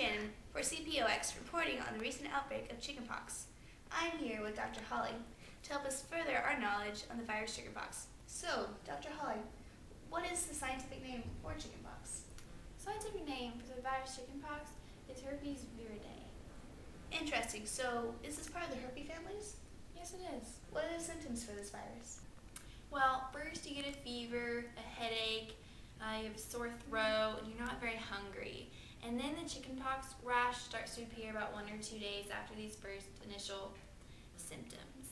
Shannon for CPOX reporting on the recent outbreak of chickenpox. I'm here with Dr. Holly to help us further our knowledge on the virus chickenpox. So, Dr. Holly, what is the scientific name for chickenpox? Scientific name for the virus chickenpox is herpes viridae. Interesting. So, is this part of the herpes families? Yes, it is. What are the symptoms for this virus? Well, first you get a fever, a headache, you have a sore throat, and you're not very hungry. And then the chickenpox rash starts to appear about 1 or 2 days after these first initial symptoms.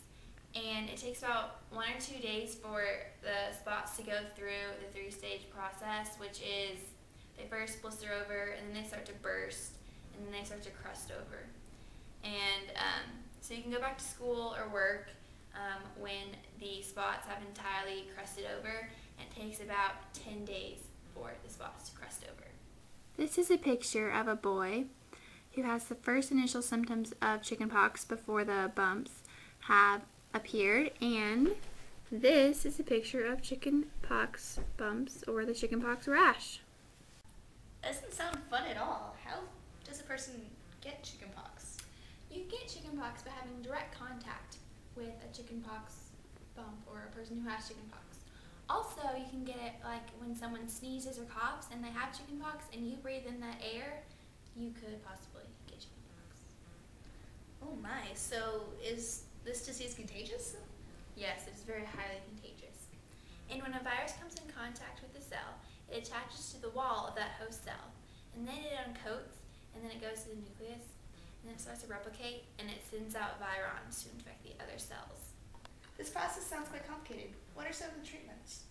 And it takes about 1 or 2 days for the spots to go through the 3-stage process, which is they first blister over, and then they start to burst, and then they start to crust over. And so you can go back to school or work when the spots have entirely crusted over. It takes about 10 days for the spots to crust over. This is a picture of a boy who has the first initial symptoms of chickenpox before the bumps have appeared, and this is a picture of chickenpox bumps or the chickenpox rash. Doesn't sound fun at all. How does a person get chickenpox? You get chickenpox by having direct contact with a chickenpox bump or a person who has chickenpox. Also, you can get it like when someone sneezes or coughs and they have chickenpox and you breathe in that air, you could possibly get chickenpox. Oh my, so is this disease contagious? Yes, it is very highly contagious. And when a virus comes in contact with the cell, it attaches to the wall of that host cell, and then it uncoats, and then it goes to the nucleus, and then it starts to replicate, and it sends out virons to infect the other cells. This process sounds quite complicated. What are some of the treatments?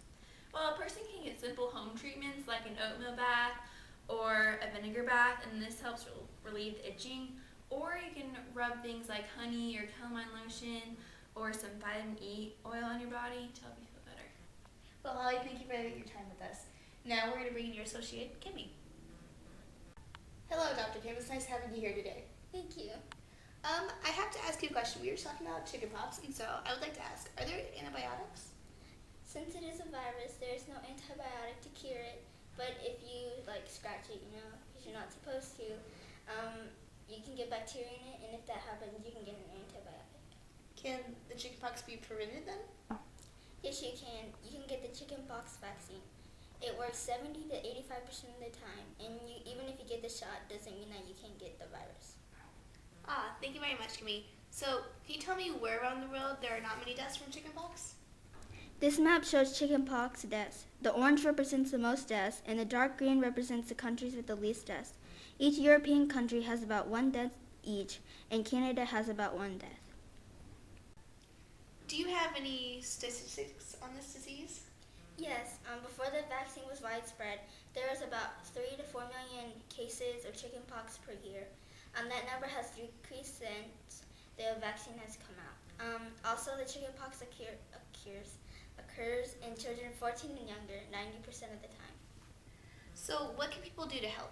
Well, a person can get simple home treatments like an oatmeal bath or a vinegar bath, and this helps relieve the itching. Or you can rub things like honey or calamine lotion or some vitamin E oil on your body to help you feel better. Well, Holly, thank you for your time with us. Now we're going to bring in your associate, Kimmy. Hello, Dr. Kim. It's nice having you here today. Thank you. I have to ask you a question. We were talking about chickenpox, and so I would like to ask, are there antibiotics? Since it is a virus, there is no antibiotic to cure it, but if you scratch it, because you're not supposed to, you can get bacteria in it, and if that happens, you can get an antibiotic. Can the chickenpox be prevented then? Yes, you can. You can get the chickenpox vaccine. It works 70 to 85% of the time, and even if you get the shot, doesn't mean that you can't get the virus. Thank you very much, Kimmy. So, can you tell me where around the world there are not many deaths from chickenpox? This map shows chickenpox deaths. The orange represents the most deaths, and the dark green represents the countries with the least deaths. Each European country has about 1 death each, and Canada has about 1 death. Do you have any statistics on this disease? Yes, before the vaccine was widespread, there was about 3 to 4 million cases of chickenpox per year. That number has decreased since the vaccine has come out. Also, the chickenpox occurs in children 14 and younger 90% of the time. So, what can people do to help?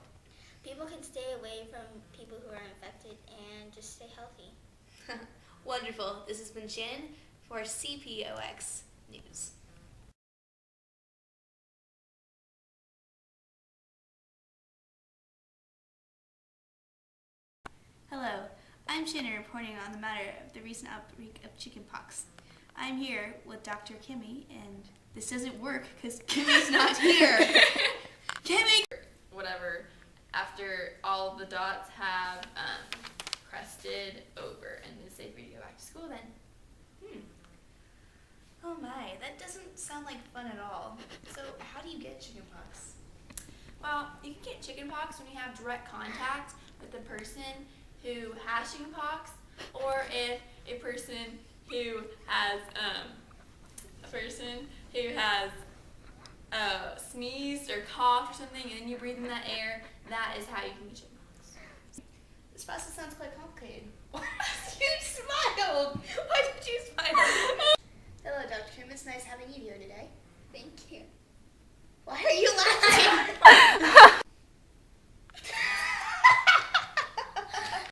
People can stay away from people who are infected and just stay healthy. Wonderful. This has been Shannon for CPOX News. Hello, I'm Shannon reporting on the matter of the recent outbreak of chickenpox. I'm here with Dr. Kimmy, and this doesn't work because Kimmy's not here. Kimmy! Whatever, after all the dots have crusted over, and it's safe for you to go back to school then. Oh my, that doesn't sound like fun at all. So, how do you get chickenpox? Well, you can get chickenpox when you have direct contact with a person who has chickenpox, or if a person who has sneezed or coughed or something, and then you breathe in that air. That is how you can get chickenpox. This process sounds quite complicated. Why must you smile?